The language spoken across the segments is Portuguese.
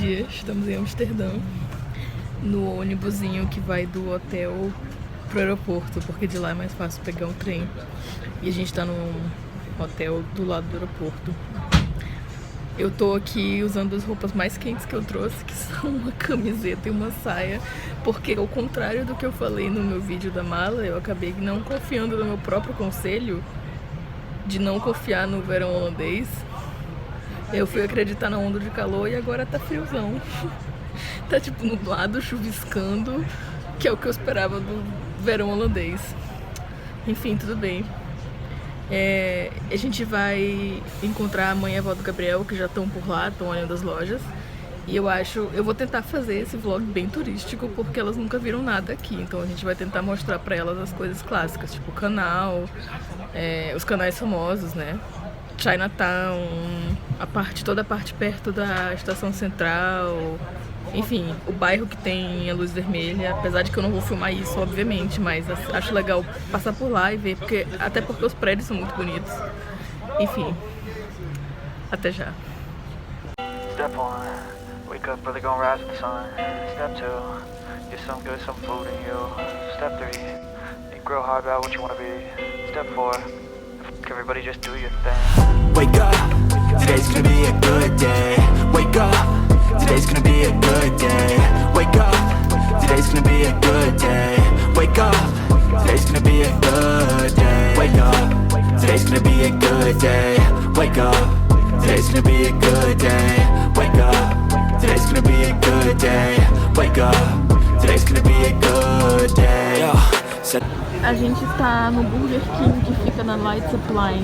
dia, estamos em Amsterdã, no ônibusinho que vai do hotel pro aeroporto, porque de lá é mais fácil pegar um trem. E a gente tá num hotel do lado do aeroporto. Eu tô aqui usando as roupas mais quentes que eu trouxe, que são uma camiseta e uma saia, porque ao contrário do que eu falei no meu vídeo da mala, eu acabei não confiando no meu próprio conselho de não confiar no verão holandês. Eu fui acreditar na onda de calor e agora tá friozão. Tá tipo nublado, chuviscando, que é o que eu esperava do verão holandês. Enfim, tudo bem. A gente vai encontrar a mãe e a avó do Gabriel, que já estão por lá, estão olhando as lojas. E eu vou tentar fazer esse vlog bem turístico, porque elas nunca viram nada aqui. Então a gente vai tentar mostrar pra elas as coisas clássicas, tipo o canal, os canais famosos, né? Chinatown, toda a parte perto da estação central, enfim, o bairro que tem a luz vermelha, apesar de que eu não vou filmar isso, obviamente, mas acho legal passar por lá e ver, até porque os prédios são muito bonitos. Enfim, até já. Step 1, wake up early, gonna rise with the sun. Step 2, get some good, some food in you. Step 3, think real hard about what you wanna be. Step 4, everybody just do your thing. Wake up, today's gonna be a good day. Wake up, today's gonna be a good day. Wake up, today's gonna be a good day. Wake up, today's gonna be a good day. Wake up, today's gonna be a good day. Wake up, today's gonna be a good day. Wake up, today's gonna be a good day. Wake up, today's gonna be a good day. A gente tá no Burger King que fica na Light Supply.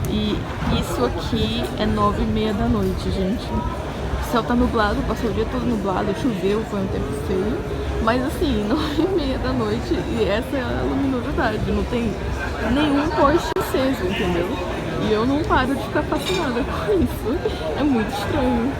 E isso aqui é 9h30 da noite, gente. O céu tá nublado, passou o dia todo nublado, choveu, foi um tempo feio. Mas assim, 9h30 da noite e essa é a luminosidade, não tem nenhum poste aceso, entendeu? E eu não paro de ficar fascinada com isso. É muito estranho.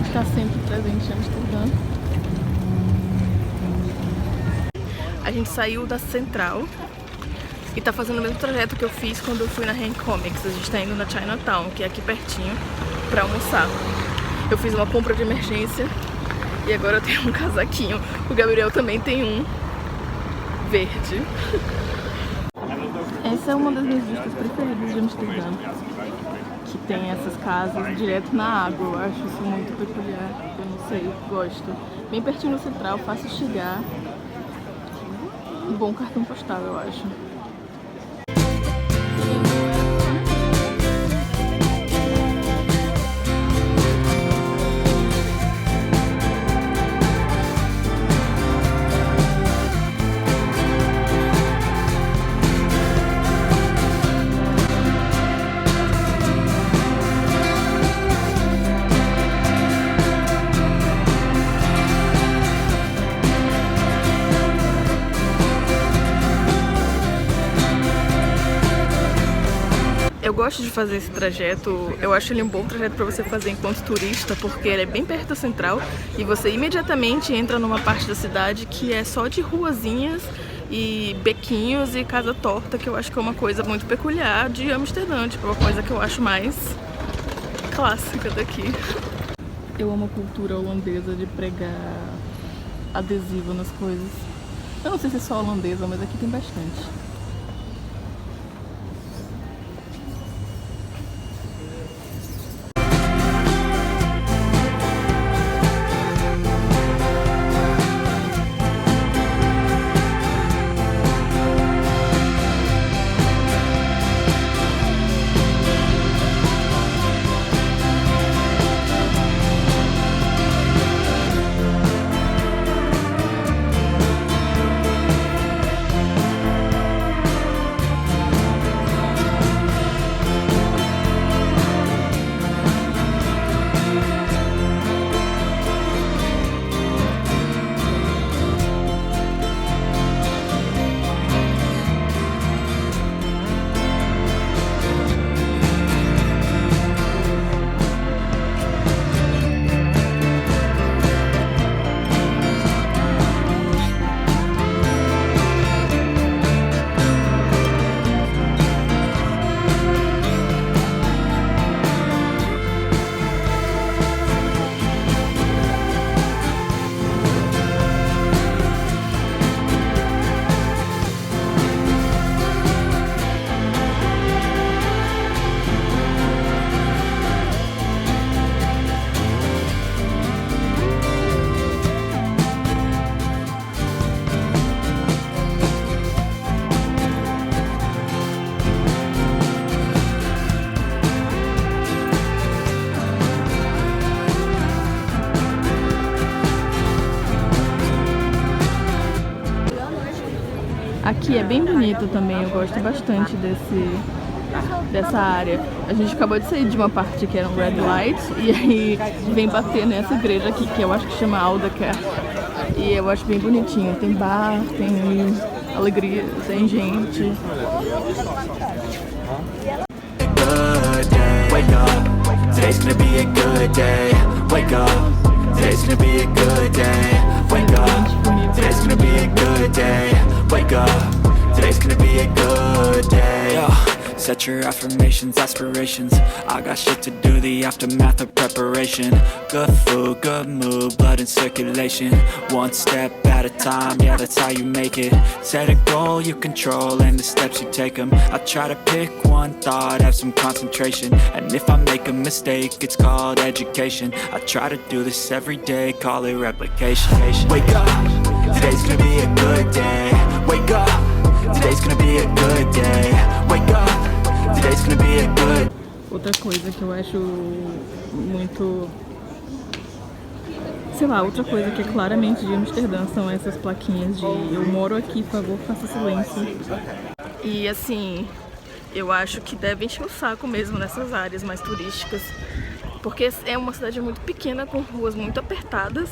Está sempre presente em Amsterdã. A gente saiu da Central e tá fazendo o mesmo trajeto que eu fiz quando eu fui na Hank Comics. A gente tá indo na Chinatown, que é aqui pertinho, pra almoçar. Eu fiz uma compra de emergência e agora eu tenho um casaquinho. O Gabriel também tem um verde. Essa é uma das minhas vistas preferidas de Amsterdã, que tem essas casas direto na água. Eu acho isso muito peculiar, eu não sei, gosto. Bem pertinho do Central, fácil chegar. Um bom cartão postal, eu acho. Eu gosto de fazer esse trajeto, eu acho ele um bom trajeto para você fazer enquanto turista, porque ele é bem perto da Central e você imediatamente entra numa parte da cidade que é só de ruazinhas e bequinhos e casa torta, que eu acho que é uma coisa muito peculiar de Amsterdã, tipo, uma coisa que eu acho mais clássica daqui. Eu amo a cultura holandesa de pregar adesivo nas coisas. Eu não sei se é só holandesa, mas aqui tem bastante. Aqui é bem bonito também, eu gosto bastante dessa área. A gente acabou de sair de uma parte que era um red light e aí vem bater nessa igreja aqui, que eu acho que chama Aldeker. E eu acho bem bonitinho. Tem bar, tem alegria, tem gente. Wake up, today's gonna be a good day. Wake up, today's gonna be a good day. Wake up, today's gonna be a good day. Wake up, today's gonna be a good day. Yo, set your affirmations, aspirations. I got shit to do, the aftermath of preparation. Good food, good mood, blood in circulation. One step at a time, yeah, that's how you make it. Set a goal you control and the steps you take them. I try to pick one thought, have some concentration. And if I make a mistake, it's called education. I try to do this every day, call it replication. Wake up, today's gonna be a good day. Wake up, today's gonna be a good day. Wake up, today's gonna be a good. Outra coisa que eu acho muito... Sei lá, outra coisa que é claramente de Amsterdã são essas plaquinhas de eu moro aqui, por favor, faça silêncio. E assim, eu acho que deve encher o saco mesmo nessas áreas mais turísticas, porque é uma cidade muito pequena, com ruas muito apertadas.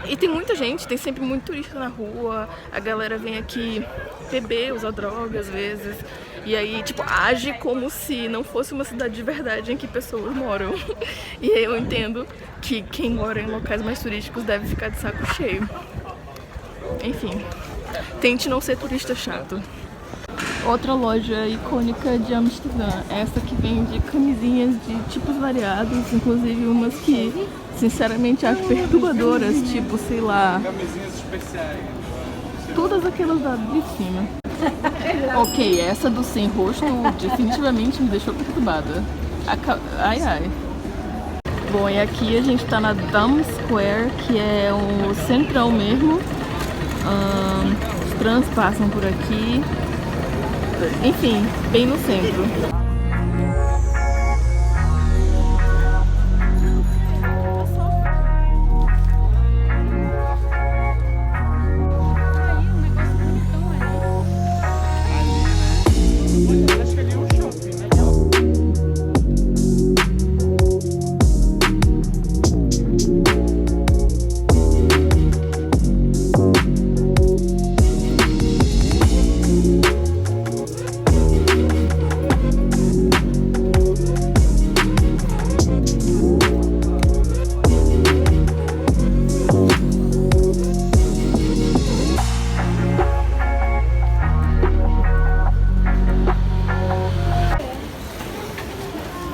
E tem muita gente, tem sempre muito turista na rua, a galera vem aqui beber, usar droga às vezes. E aí, tipo, age como se não fosse uma cidade de verdade em que pessoas moram. E aí eu entendo que quem mora em locais mais turísticos deve ficar de saco cheio. Enfim, tente não ser turista chato. Outra loja icônica de Amsterdã, essa que vende camisinhas de tipos variados, inclusive umas que, sinceramente, acho perturbadoras, tipo, sei lá... Camisinhas especiais. Todas aquelas de cima. Ok, essa do sem rosto definitivamente me deixou perturbada. Ai, ai. Bom, e aqui a gente tá na Dam Square, que é o centrão mesmo. Os trans passam por aqui. Enfim, bem no centro.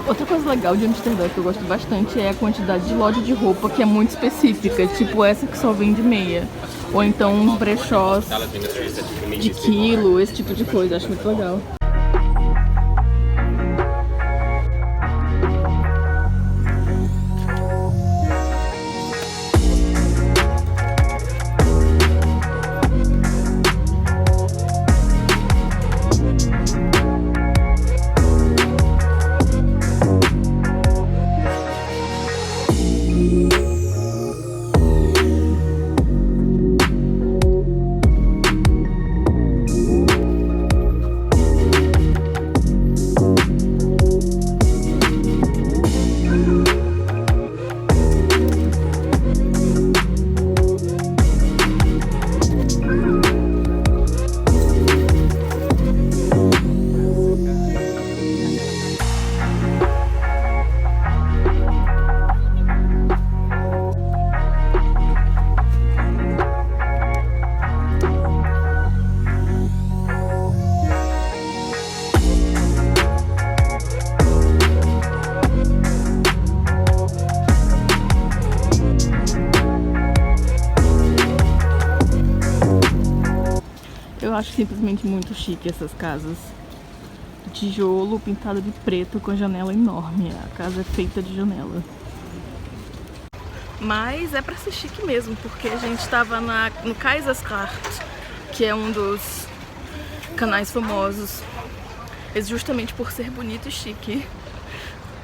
Outra coisa legal de Amsterdã que eu gosto bastante é a quantidade de loja de roupa que é muito específica, tipo essa que só vende meia. Ou então uns brechós de quilo, esse tipo de coisa, acho muito legal. Eu acho simplesmente muito chique essas casas. Tijolo pintado de preto com janela enorme. A casa é feita de janela. Mas é pra ser chique mesmo, porque a gente tava no Kaiserstraat, que é um dos canais famosos, justamente por ser bonito e chique.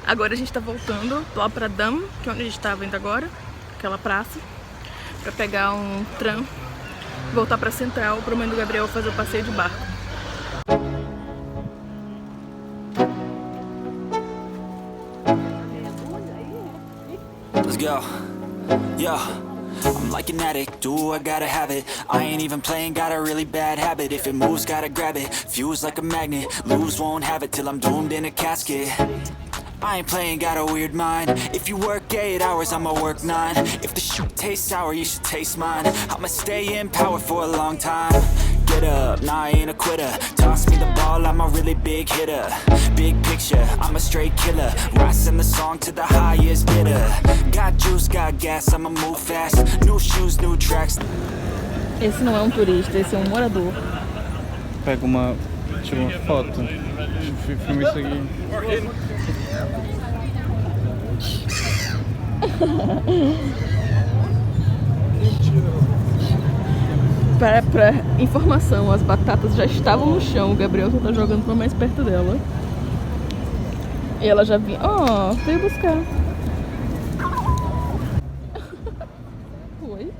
Agora a gente tá voltando lá pra Dam, que é onde a gente tava indo agora, aquela praça, pra pegar um tram voltar pra Central pra mãe do Gabriel fazer o passeio de barco. Let's go. Yo, I'm like an addict, do I gotta have it. I ain't even playing, got a really bad habit. If it moves, gotta grab it, fuse like a magnet. Lose, won't have it till I'm doomed in a casket. I ain't playing, got a weird mind. If you work 8 hours, I'ma work 9. If the shit tastes sour, you should taste mine. I'ma stay in power for a long time. Get up, nah, I ain't a quitter. Toss me the ball, I'm a really big hitter. Big picture, I'm a straight killer. Rising the song to the highest bidder. Got juice, got gas, I'ma move fast. New shoes, new tracks. Esse não é um turista, esse é um morador. Pega uma, tira uma foto. Filma isso aqui. Pra informação, as batatas já estavam no chão, o Gabriel só tá jogando pra mais perto dela. E ela já vinha, veio buscar. Oi?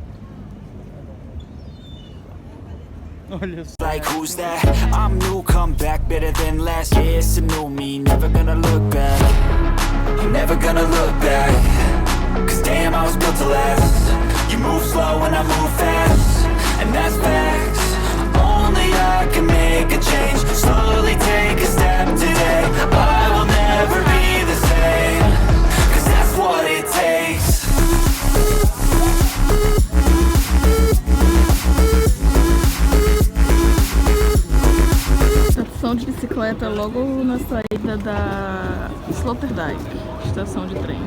Olha só. Like who's that? I'm new, come back better than last. Yeah, it's a new me, never gonna look back. I'm never gonna look back. Cause damn, I was built to last. You move slow and I move fast, and that's facts. Only I can make a change. Slowly take a step today. I will never be the same. Cause that's what it takes. Estação de bicicleta logo na saída da Sloterdijk, estação de trem.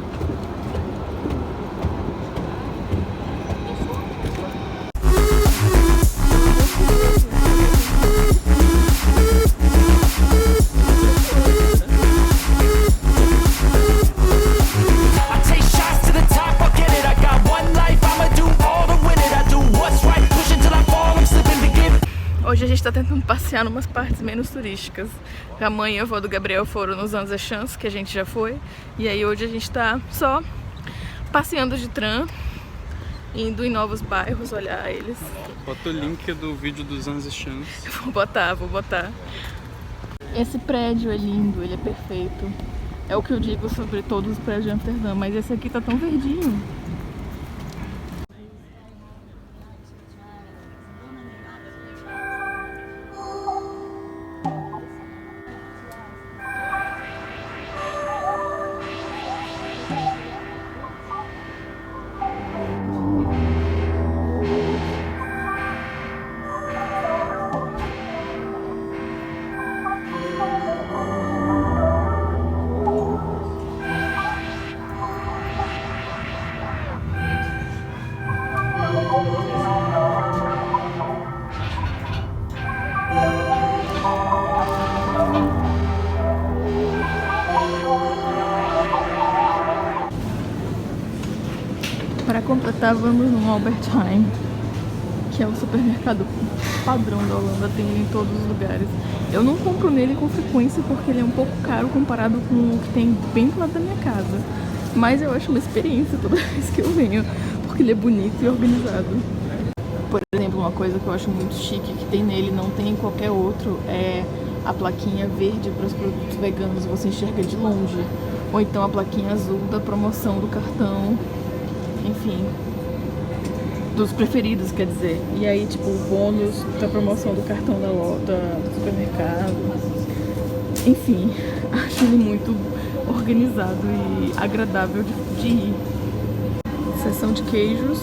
Hoje a gente tá tentando passear em umas partes menos turísticas. A mãe e a avó do Gabriel foram nos Ans et Champs, que a gente já foi. E aí hoje a gente tá só passeando de tram, indo em novos bairros, olhar eles. Bota o link do vídeo dos Ans et Champs. Vou botar. Esse prédio é lindo, ele é perfeito. É o que eu digo sobre todos os prédios de Amsterdã, mas esse aqui tá tão verdinho. Para completar, vamos no Albert Heijn, que é o supermercado padrão da Holanda, tem ele em todos os lugares. Eu não compro nele com frequência porque ele é um pouco caro comparado com o que tem bem do lado da minha casa. Mas eu acho uma experiência toda vez que eu venho, porque ele é bonito e organizado. Por exemplo, uma coisa que eu acho muito chique que tem nele, não tem em qualquer outro, é a plaquinha verde para os produtos veganos, você enxerga de longe. Ou então a plaquinha azul da promoção do cartão. Enfim, dos preferidos, quer dizer. E aí, tipo, o bônus da promoção do cartão da loja, do supermercado. Enfim, acho ele muito organizado e agradável de ir. Seção de queijos.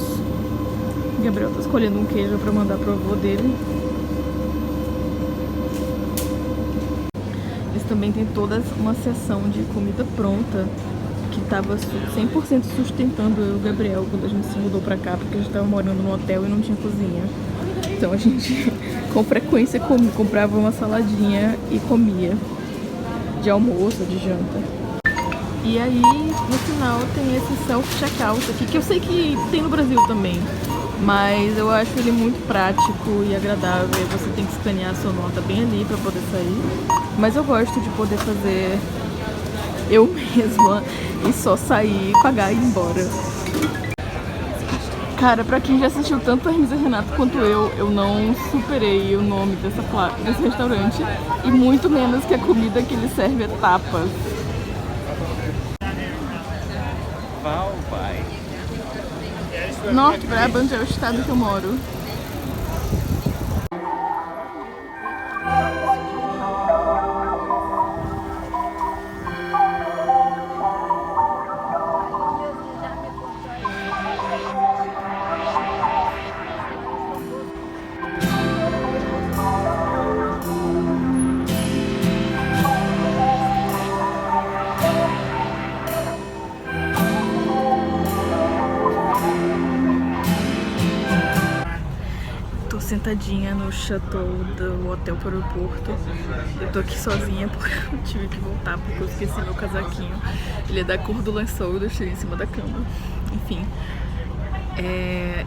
O Gabriel tá escolhendo um queijo pra mandar pro avô dele. Eles também tem toda uma seção de comida pronta, que tava 100% sustentando eu e o Gabriel quando a gente se mudou pra cá, porque a gente tava morando num hotel e não tinha cozinha. Então a gente com frequência comprava uma saladinha e comia de almoço, de janta. E aí no final tem esse self-checkout aqui, que eu sei que tem no Brasil também, mas eu acho ele muito prático e agradável. Você tem que escanear a sua nota bem ali pra poder sair, mas eu gosto de poder fazer eu mesma e só sair, pagar e ir embora. Cara, pra quem já assistiu tanto Hermes e Renato quanto eu não superei o nome desse restaurante. E muito menos que a comida que ele serve é tapas. Vai. North Brabant é o estado que eu moro. Tô sentadinha no chateau do hotel para o aeroporto. Eu tô aqui sozinha porque eu tive que voltar porque eu esqueci meu casaquinho. Ele é da cor do lençol e eu deixei em cima da cama. Enfim,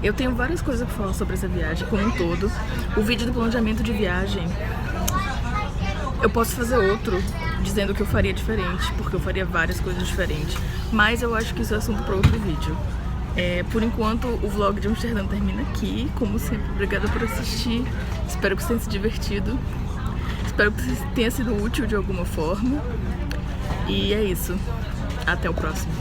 eu tenho várias coisas pra falar sobre essa viagem como um todo. O vídeo do planejamento de viagem, eu posso fazer outro dizendo que eu faria diferente, porque eu faria várias coisas diferentes. Mas eu acho que isso é assunto para outro vídeo. Por enquanto, o vlog de Amsterdã termina aqui. Como sempre, obrigada por assistir. Espero que você tenha se divertido. Espero que tenha sido útil de alguma forma. E é isso. Até o próximo.